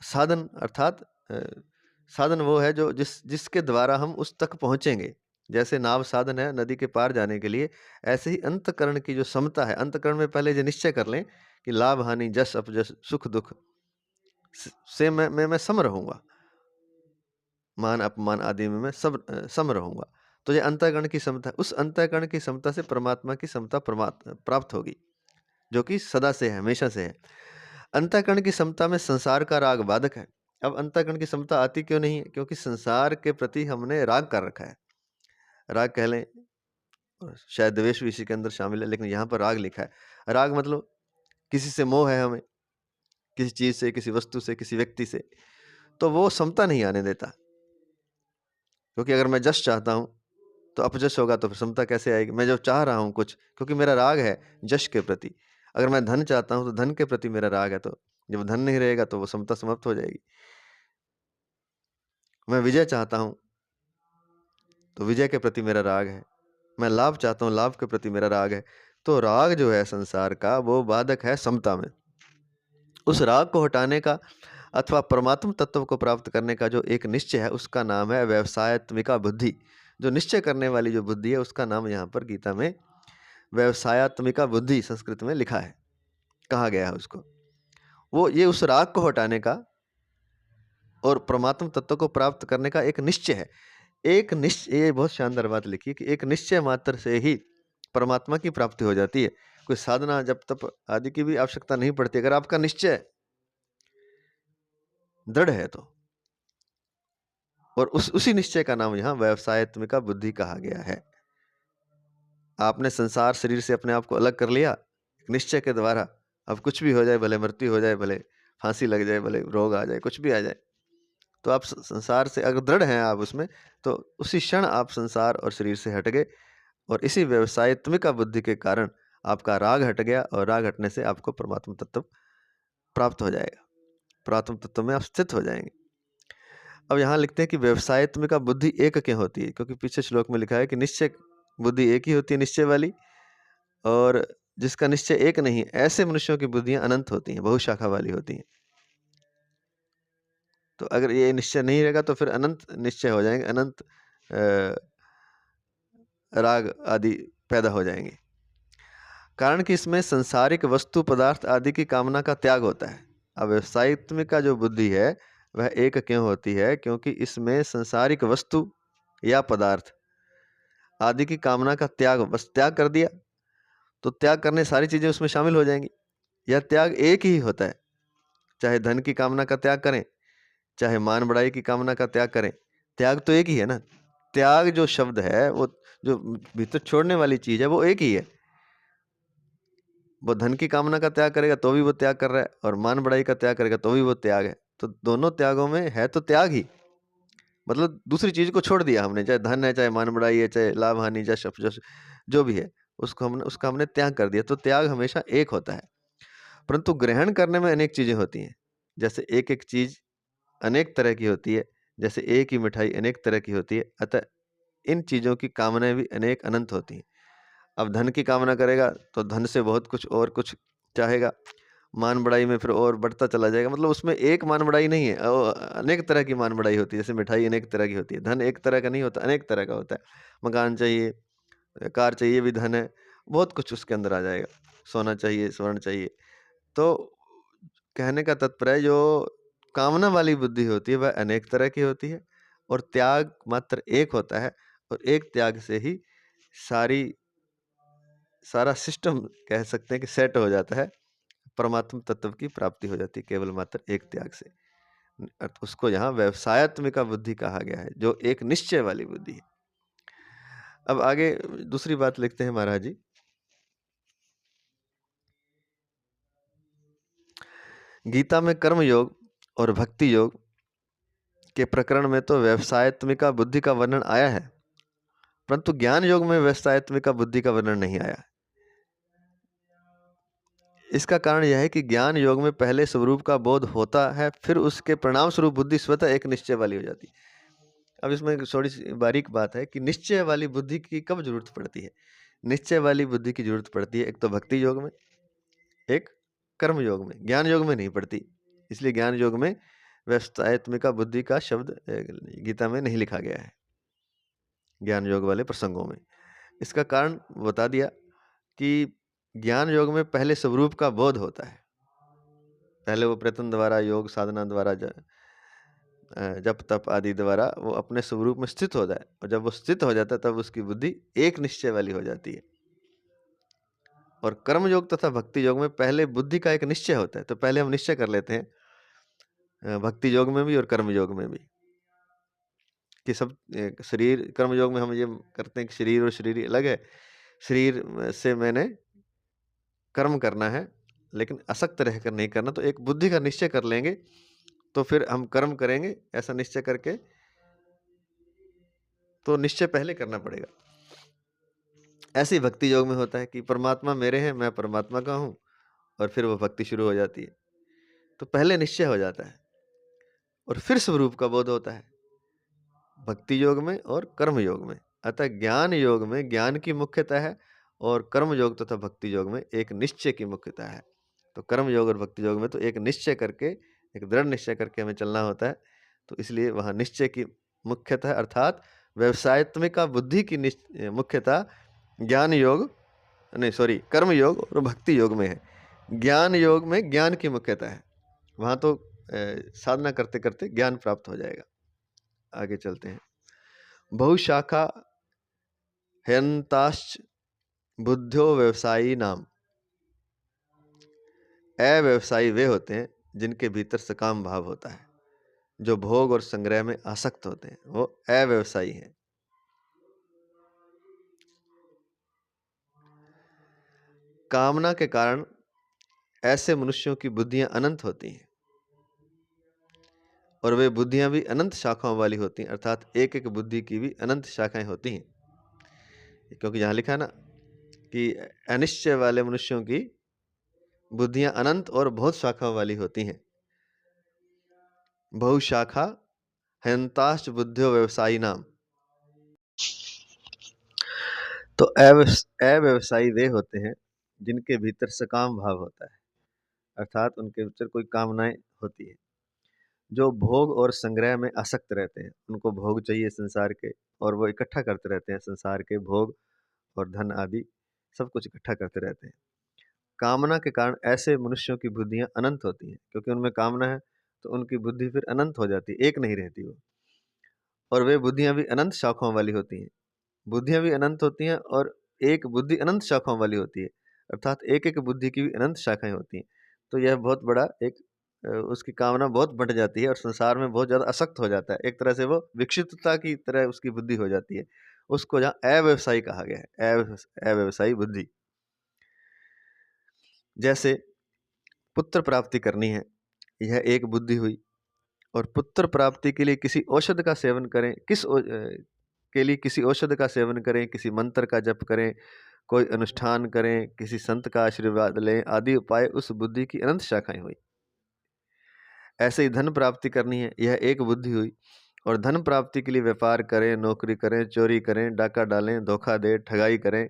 साधन अर्थात साधन वो है जो जिसके द्वारा हम उस तक पहुंचेंगे। जैसे नाव साधन है नदी के पार जाने के लिए, ऐसे ही अंतःकरण की जो समता है, अंतःकरण में पहले ये निश्चय कर लें कि लाभ हानि, जस अपजस, सुख दुख से मैं सम रहूंगा, मान अपमान आदि में मैं सब सम रहूंगा। तो ये अंतःकरण की समता, उस अंतःकरण की समता से परमात्मा की समता प्राप्त होगी, जो कि सदा से है, हमेशा से है। अंतःकरण की समता में संसार का राग बाधक है। अब अंतःकरण की समता आती क्यों नहीं है? क्योंकि संसार के प्रति हमने राग कर रखा है। राग कह लें, शायद द्वेष भी इसी के अंदर शामिल है, लेकिन यहाँ पर राग लिखा है। राग मतलब किसी से मोह है हमें, किसी चीज़ से, किसी वस्तु से, किसी व्यक्ति से, तो वो समता नहीं आने देता। क्योंकि अगर मैं जश चाहता हूँ, तो अपजश होगा तो फिर समता कैसे आएगी? मैं जो चाह रहा हूँ कुछ, क्योंकि मेरा राग है जश के प्रति। अगर मैं धन चाहता हूँ, तो धन के प्रति मेरा राग है, तो जब धन नहीं रहेगा तो वो समता समाप्त हो जाएगी। मैं विजय चाहता हूँ, तो विजय के प्रति मेरा राग है। मैं लाभ चाहता हूँ, लाभ के प्रति मेरा राग है। तो राग जो है संसार का, वो बाधक है समता में। उस राग को हटाने का अथवा परमात्म तत्व को प्राप्त करने का जो एक निश्चय है, उसका नाम है व्यवसायत्मिका बुद्धि। जो निश्चय करने वाली जो बुद्धि है, उसका नाम यहाँ पर गीता में व्यवसायत्मिका बुद्धि संस्कृत में लिखा है, कहा गया है उसको। वो ये उस राग को हटाने का और परमात्म तत्व को प्राप्त करने का एक निश्चय है। एक निश्चय, ये बहुत शानदार बात लिखी है कि एक निश्चय मात्र से ही परमात्मा की प्राप्ति हो जाती है। कोई साधना जप तप आदि की भी आवश्यकता नहीं पड़ती, अगर आपका निश्चय दृढ़ है तो। और उसी निश्चय का नाम यहाँ व्यवसायत्मिका बुद्धि कहा गया है। आपने संसार शरीर से अपने आप को अलग कर लिया निश्चय के द्वारा। अब कुछ भी हो जाए, भले मृत्यु हो जाए, भले फांसी लग जाए, भले रोग आ जाए, कुछ भी आ जाए, तो आप संसार से अगर दृढ़ हैं आप उसमें, तो उसी क्षण आप संसार और शरीर से हट गए। और इसी व्यवसायत्मिका बुद्धि के कारण आपका राग हट गया, और राग हटने से आपको परमात्मा तत्व प्राप्त हो जाएगा। परमात्मा तत्व में आप स्थित हो जाएंगे। अब यहाँ लिखते हैं कि व्यवसायत्मिका बुद्धि एक क्यों होती है? क्योंकि पीछे श्लोक में लिखा है कि निश्चय बुद्धि एक ही होती है, निश्चय वाली, और जिसका निश्चय एक नहीं है, ऐसे मनुष्यों की बुद्धियां अनंत होती हैं, बहुशाखा वाली होती हैं। तो अगर ये निश्चय नहीं रहेगा तो फिर अनंत निश्चय हो जाएंगे, अनंत राग आदि पैदा हो जाएंगे। कारण कि इसमें सांसारिक वस्तु पदार्थ आदि की कामना का त्याग होता है। अब व्यवसायित्मिका जो बुद्धि है वह एक क्यों होती है? क्योंकि इसमें सांसारिक वस्तु या पदार्थ आदि की कामना का त्याग, बस त्याग कर दिया तो त्याग करने सारी चीजें उसमें शामिल हो जाएंगी। यह त्याग एक ही होता है, चाहे धन की कामना का त्याग करें, चाहे मान बढ़ाई की कामना का त्याग करें, त्याग तो एक ही है ना। त्याग जो शब्द है, वो जो भीतर छोड़ने वाली चीज है, वो एक ही है। वो धन की कामना का त्याग करेगा तो भी वो त्याग कर रहा है, और मान बढ़ाई का त्याग करेगा तो भी वो त्याग है। तो दोनों त्यागों में है तो त्याग ही, मतलब दूसरी चीज को छोड़ दिया हमने, चाहे धन है, चाहे मान बढ़ाई है, चाहे लाभ हानि, चाहे शब्द जो भी है, उसका हमने त्याग कर दिया। तो त्याग हमेशा एक होता है, परंतु ग्रहण करने में अनेक चीजें होती हैं। जैसे एक एक चीज अनेक तरह की होती है, जैसे एक ही मिठाई अनेक तरह की होती है, अतः इन चीजों की कामनाएं भी अनेक अनंत होती हैं। अब धन की कामना करेगा तो धन से बहुत कुछ और कुछ चाहेगा, मान बढ़ाई में फिर और बढ़ता चला जाएगा। मतलब उसमें एक मान बढ़ाई नहीं है, अनेक तरह की मान बढ़ाई होती है। जैसे मिठाई अनेक तरह की होती है, धन एक तरह का नहीं होता, अनेक तरह का होता है। मकान चाहिए, कार चाहिए, भी धन है, बहुत कुछ उसके अंदर आ जाएगा। सोना चाहिए, स्वर्ण चाहिए। तो कहने का तात्पर्य है, जो कामना वाली बुद्धि होती है वह अनेक तरह की होती है, और त्याग मात्र एक होता है। और एक त्याग से ही सारा सिस्टम कह सकते हैं कि सेट हो जाता है, परमात्म तत्व की प्राप्ति हो जाती है केवल मात्र एक त्याग से। उसको यहाँ व्यवसायत्मिका बुद्धि कहा गया है, जो एक निश्चय वाली बुद्धि है। अब आगे दूसरी बात लिखते हैं महाराज जी। गीता में कर्म योग और भक्ति योग के प्रकरण में तो व्यवसायत्मिका बुद्धि का वर्णन आया है, परंतु ज्ञान योग में व्यवसायत्मिका बुद्धि का वर्णन नहीं आया। इसका कारण यह है कि ज्ञान योग में पहले स्वरूप का बोध होता है, फिर उसके परिणाम स्वरूप बुद्धि स्वतः एक निश्चय वाली हो जाती है। अब इसमें थोड़ी सी बारीक बात है कि निश्चय वाली बुद्धि की कब जरूरत पड़ती है। निश्चय वाली बुद्धि की जरूरत पड़ती है एक तो भक्ति योग में, एक कर्म योग में, ज्ञान योग में नहीं पड़ती। इसलिए ज्ञान योग में व्यवसायत्मिका बुद्धि का शब्द गीता में नहीं लिखा गया है, ज्ञान योग वाले प्रसंगों में। इसका कारण बता दिया कि ज्ञान योग में पहले स्वरूप का बोध होता है। पहले वो प्रयत्न द्वारा, योग साधना द्वारा, जप तप आदि द्वारा वो अपने स्वरूप में स्थित हो जाए, और जब वो स्थित हो जाता है तब उसकी बुद्धि एक निश्चय वाली हो जाती है। और कर्म योग तथा भक्ति योग में पहले बुद्धि का एक निश्चय होता है। तो पहले हम निश्चय कर लेते हैं भक्ति योग में भी और कर्म योग में भी, कि सब शरीर, कर्म योग में हम ये करते हैं कि शरीर और शरीर अलग है, शरीर से मैंने कर्म करना है, लेकिन असक्त रहकर नहीं करना। तो एक बुद्धि का निश्चय कर लेंगे तो फिर हम कर्म करेंगे। ऐसा निश्चय करके तो निश्चय पहले करना पड़ेगा। ऐसे ही भक्ति योग में होता है कि परमात्मा मेरे हैं, मैं परमात्मा का हूँ, और फिर वो भक्ति शुरू हो जाती है। तो पहले निश्चय हो जाता है और फिर स्वरूप का बोध होता है भक्ति योग में और कर्म योग में। अतः ज्ञान योग में ज्ञान की मुख्यता है और कर्म योग तथा भक्ति योग में एक निश्चय की मुख्यता है। तो कर्म योग और भक्ति योग में तो एक निश्चय करके, एक दृढ़ निश्चय करके हमें चलना होता है। तो इसलिए वहाँ निश्चय की मुख्यता है, अर्थात व्यवसायत्मिका बुद्धि की मुख्यता ज्ञान योग, नहीं सॉरी, कर्म योग और भक्ति योग में है। ज्ञान योग में ज्ञान की मुख्यता है, वहाँ तो साधना करते करते ज्ञान प्राप्त हो जाएगा। आगे चलते हैं। बहुशाखा हयन्ताश्च बुद्ध्यो व्यवसायी नाम। अव्यवसायी वे होते हैं जिनके भीतर सकाम भाव होता है, जो भोग और संग्रह में आसक्त होते हैं, वो अव्यवसायी हैं। कामना के कारण ऐसे मनुष्यों की बुद्धियां अनंत होती हैं और वे बुद्धियां भी अनंत शाखाओं वाली होती हैं, अर्थात एक एक बुद्धि की भी अनंत शाखाएं होती हैं। क्योंकि यहाँ लिखा है ना कि अनिश्चय वाले मनुष्यों की बुद्धियां अनंत और बहुत शाखाओं वाली होती हैं। बहुशाखा हयन्ताश्च बुद्ध्यो व्यवसायी नाम। तो अव्यवसायी वे होते हैं जिनके भीतर सकाम भाव होता है, अर्थात उनके भीतर कोई कामनाएं होती है, जो भोग और संग्रह में आसक्त रहते हैं। उनको भोग चाहिए संसार के, और वो इकट्ठा करते रहते हैं संसार के भोग और धन आदि सब कुछ इकट्ठा करते रहते हैं। कामना के कारण ऐसे मनुष्यों की बुद्धियां अनंत होती हैं, क्योंकि उनमें कामना है तो उनकी बुद्धि फिर अनंत हो जाती है, एक नहीं रहती वो। और वे बुद्धियां भी अनंत शाखाओं वाली होती हैं। बुद्धियां भी अनंत होती हैं और एक बुद्धि अनंत शाखाओं वाली होती है, अर्थात एक एक बुद्धि की भी अनंत शाखाएं होती हैं। तो यह बहुत बड़ा एक उसकी कामना बहुत बढ़ जाती है और संसार में बहुत ज़्यादा आसक्त हो जाता है। एक तरह से वो विक्षिप्तता की तरह उसकी बुद्धि हो जाती है। उसको जहाँ अव्यवसायी कहा गया है, अव्यवसायी बुद्धि। जैसे पुत्र प्राप्ति करनी है, यह एक बुद्धि हुई, और पुत्र प्राप्ति के लिए किसी औषध का सेवन करें, के लिए किसी औषध का सेवन करें, किसी मंत्र का जप करें, कोई अनुष्ठान करें, किसी संत का आशीर्वाद लें, आदि उपाय उस बुद्धि की अनंत शाखाएं हुई। ऐसे ही धन प्राप्ति करनी है, यह एक बुद्धि हुई, और धन प्राप्ति के लिए व्यापार करें, नौकरी करें, चोरी करें, डाका डालें, धोखा दे, ठगाई करें,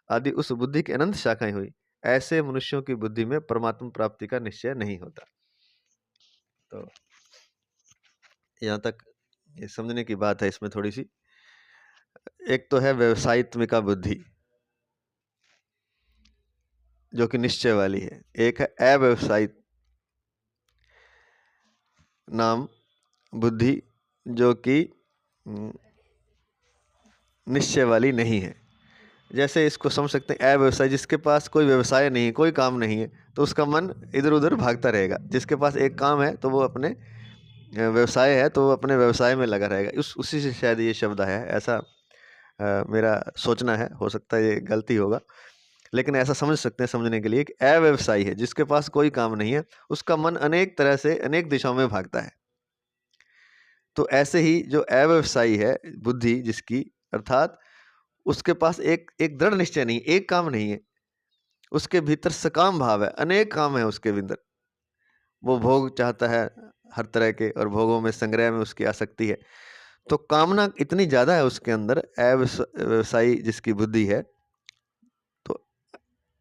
आदि उस बुद्धि की अनंत शाखाएं हुई। ऐसे मनुष्यों की बुद्धि में परमात्मा प्राप्ति का निश्चय नहीं होता। तो यहाँ तक ये समझने की बात है इसमें थोड़ी सी। एक तो है व्यवसायित्मिका बुद्धि जो कि निश्चय वाली है, एक है अव्यवसायित नाम बुद्धि जो कि निश्चय वाली नहीं है। जैसे इसको समझ सकते हैं, अव्यवसाय, जिसके पास कोई व्यवसाय नहीं है, कोई काम नहीं है, तो उसका मन इधर उधर भागता रहेगा। जिसके पास एक काम है तो वो अपने व्यवसाय है तो वो अपने व्यवसाय में लगा रहेगा। उसी से शायद ये शब्द है, ऐसा मेरा सोचना है, हो सकता है ये गलती होगा, लेकिन ऐसा समझ सकते हैं समझने के लिए कि अव्यवसायी है, जिसके पास कोई काम नहीं है, उसका मन अनेक तरह से अनेक दिशाओं में भागता है। तो ऐसे ही जो अव्यवसायी है बुद्धि जिसकी, अर्थात उसके पास एक एक दृढ़ निश्चय नहीं, एक काम नहीं है, उसके भीतर सकाम भाव है, अनेक काम है उसके भीतर। वो भोग चाहता है हर तरह के, और भोगों में संग्रह में उसकी आसक्ति है। तो कामना इतनी ज्यादा है उसके अंदर, अव्यवसायी जिसकी बुद्धि है, तो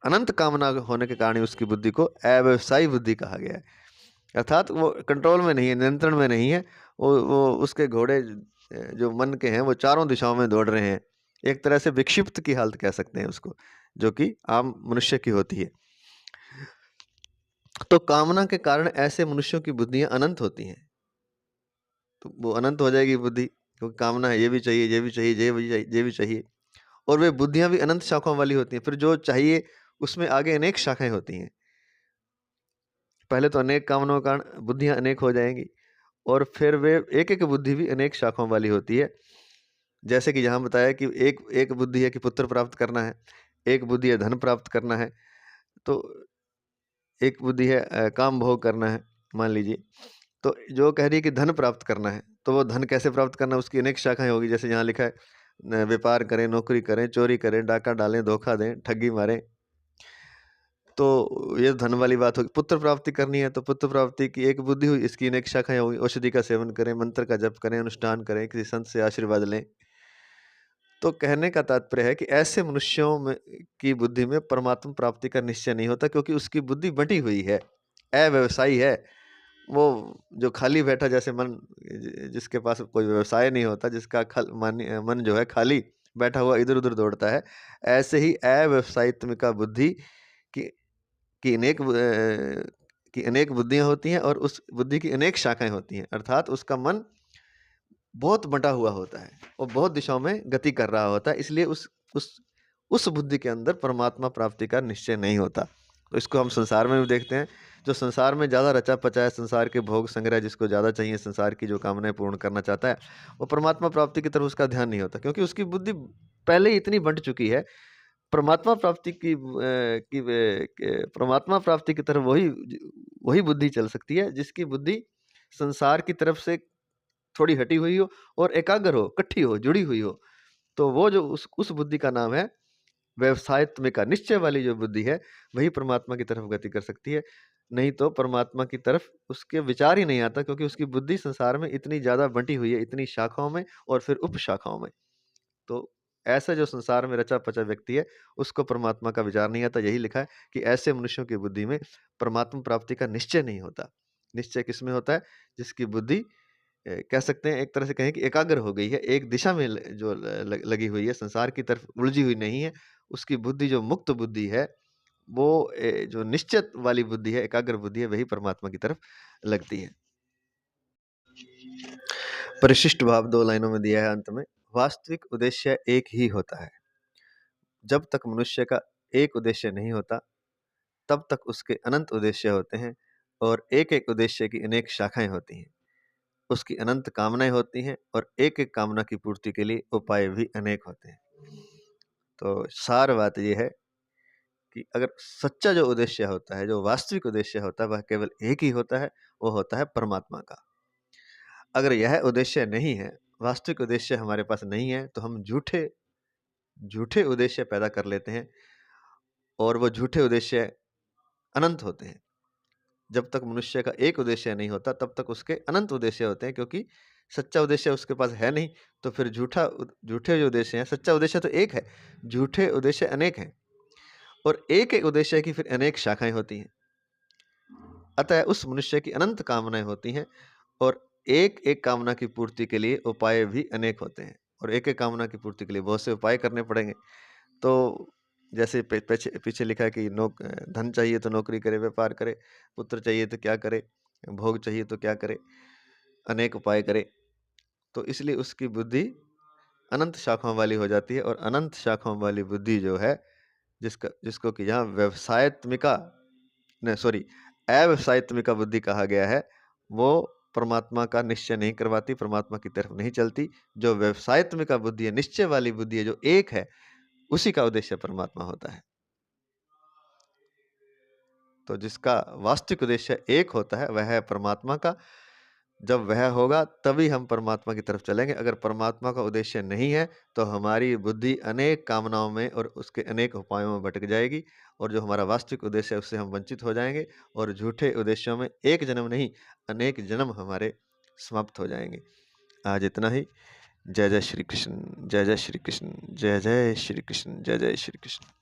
अनंत कामना होने के कारण उसकी बुद्धि को अव्यवसायी बुद्धि कहा गया है। अर्थात वो कंट्रोल में नहीं है, नियंत्रण में नहीं है। वो उसके घोड़े जो मन के हैं वो चारों दिशाओं में दौड़ रहे हैं। एक तरह से विक्षिप्त की हालत कह सकते हैं उसको, जो कि आम मनुष्य की होती है। तो कामना के कारण ऐसे मनुष्यों की बुद्धियां अनंत होती हैं। तो वो अनंत हो जाएगी बुद्धि, क्योंकि कामना है, ये भी चाहिए, ये भी चाहिए, ये भी चाहिए, ये भी चाहिए। और वे बुद्धियां भी अनंत शाखाओं वाली होती हैं। फिर जो चाहिए उसमें आगे अनेक शाखाएं होती हैं। पहले तो अनेक कामनाओं के कारण बुद्धियां अनेक हो जाएंगी, और फिर वे एक एक बुद्धि भी अनेक शाखाओं वाली होती है। जैसे कि यहाँ बताया कि एक एक बुद्धि है कि पुत्र प्राप्त करना है, एक बुद्धि है धन प्राप्त करना है। तो एक बुद्धि है काम भोग करना है, मान लीजिए। तो जो कह रही है कि धन प्राप्त करना है, तो वो धन कैसे प्राप्त करना है, उसकी अनेक शाखाएँ होगी। जैसे यहाँ लिखा है व्यापार करें, नौकरी करें, चोरी करें, डाका डालें, धोखा दें, ठगी मारें। तो ये धन वाली बात होगी। पुत्र प्राप्ति करनी है, तो पुत्र प्राप्ति की एक बुद्धि हुई, इसकी अनेक शाखाएँ होंगी। औषधि का सेवन करें, मंत्र का जप करें, अनुष्ठान करें, किसी संत से आशीर्वाद लें। तो कहने का तात्पर्य है कि ऐसे मनुष्यों में की बुद्धि में परमात्मा प्राप्ति का निश्चय नहीं होता, क्योंकि उसकी बुद्धि बँटी हुई है, अव्यवसायी है। वो जो खाली बैठा, जैसे मन जिसके पास कोई व्यवसाय नहीं होता, जिसका मन जो है खाली बैठा हुआ इधर-उधर दौड़ता है, ऐसे ही अव्यवसायित्मिका बुद्धि की की अनेक बुद्धियाँ होती हैं, और उस बुद्धि की अनेक शाखाएँ होती हैं। अर्थात उसका मन बहुत बँटा हुआ होता है और बहुत दिशाओं में गति कर रहा होता है, इसलिए उस बुद्धि के अंदर परमात्मा प्राप्ति का निश्चय नहीं होता। तो इसको हम संसार में भी देखते हैं। जो संसार में ज़्यादा रचा-पचा है, संसार के भोग संग्रह जिसको ज़्यादा चाहिए, संसार की जो कामनाएँ पूर्ण करना चाहता है, वो परमात्मा प्राप्ति की तरफ उसका ध्यान नहीं होता, क्योंकि उसकी बुद्धि पहले ही इतनी बँट चुकी है। परमात्मा प्राप्ति परमात्मा प्राप्ति की तरफ वही बुद्धि चल सकती है, जिसकी बुद्धि संसार की तरफ से थोड़ी हटी हुई हो और एकाग्र हो, इकट्ठी हो, जुड़ी हुई हो। तो वो जो उस बुद्धि का नाम है व्यवसायत्मिका, निश्चय वाली जो बुद्धि है, वही परमात्मा की तरफ गति कर सकती है। नहीं तो परमात्मा की तरफ उसके विचार ही नहीं आता, क्योंकि उसकी बुद्धि संसार में इतनी ज़्यादा बँटी हुई है, इतनी शाखाओं में और फिर उपशाखाओं में। तो ऐसा जो संसार में रचा-पचा व्यक्ति है, उसको परमात्मा का विचार नहीं आता। यही लिखा है कि ऐसे मनुष्यों की बुद्धि में परमात्मा प्राप्ति का निश्चय नहीं होता। निश्चय किसमें होता है? जिसकी बुद्धि कह सकते हैं, एक तरह से कहें कि एकाग्र हो गई है, एक दिशा में लगी हुई है, संसार की तरफ उलझी हुई नहीं है। उसकी बुद्धि जो मुक्त बुद्धि है, वो जो निश्चित वाली बुद्धि है, एकाग्र बुद्धि है, वही परमात्मा की तरफ लगती है। परिशिष्ट भाव 2 लाइनों में दिया है अंत में। वास्तविक उद्देश्य एक ही होता है। जब तक मनुष्य का एक उद्देश्य नहीं होता, तब तक उसके अनंत उद्देश्य होते हैं, और एक-एक उद्देश्य की अनेक शाखाएँ होती हैं। उसकी अनंत कामनाएँ होती हैं, और एक-एक कामना की पूर्ति के लिए उपाय भी अनेक होते हैं। तो सार बात ये है कि अगर सच्चा जो उद्देश्य होता है, जो वास्तविक उद्देश्य होता है, वह केवल एक ही होता है, वो होता है परमात्मा का। अगर यह उद्देश्य नहीं है, वास्तविक उद्देश्य हमारे पास नहीं है, तो हम झूठे उद्देश्य पैदा कर लेते हैं, और वो झूठे उद्देश्य अनंत होते हैं। जब तक मनुष्य का एक उद्देश्य नहीं होता, तब तक उसके अनंत उद्देश्य होते हैं, क्योंकि सच्चा उद्देश्य उसके पास है नहीं। तो फिर झूठे जो उद्देश्य हैं, सच्चा उद्देश्य तो एक है, झूठे उद्देश्य अनेक हैं, और एक-एक उद्देश्य की फिर अनेक शाखाएँ होती हैं। अतः उस मनुष्य की अनंत कामनाएँ होती हैं, और एक-एक कामना की पूर्ति के लिए उपाय भी अनेक होते हैं, और एक-एक कामना की पूर्ति के लिए बहुत से उपाय करने पड़ेंगे। तो जैसे पीछे पीछे लिखा है कि धन चाहिए तो नौकरी करे, व्यापार करे, पुत्र चाहिए तो क्या करे, भोग चाहिए तो क्या करे, अनेक उपाय करे। तो इसलिए उसकी बुद्धि अनंत शाखाओं वाली हो जाती है, और अनंत शाखाओं वाली बुद्धि जो है, जिसको कि यहाँ अव्यवसायित्मिका बुद्धि कहा गया है, वो परमात्मा का निश्चय नहीं करवाती, परमात्मा की तरफ नहीं चलती। जो व्यवसायित्मिका बुद्धि है, निश्चय वाली बुद्धि है, जो एक है, उसी का उद्देश्य परमात्मा होता है। तो जिसका वास्तविक उद्देश्य एक होता है, वह है परमात्मा का। जब वह होगा, तभी हम परमात्मा की तरफ चलेंगे। अगर परमात्मा का उद्देश्य नहीं है, तो हमारी बुद्धि अनेक कामनाओं में और उसके अनेक उपायों में भटक जाएगी, और जो हमारा वास्तविक उद्देश्य है, उससे हम वंचित हो जाएंगे, और झूठे उद्देश्यों में एक जन्म नहीं, अनेक जन्म हमारे समाप्त हो जाएंगे। आज इतना ही। जय जय श्री कृष्ण, जय जय श्री कृष्ण, जय जय श्री कृष्ण, जय जय श्री कृष्ण।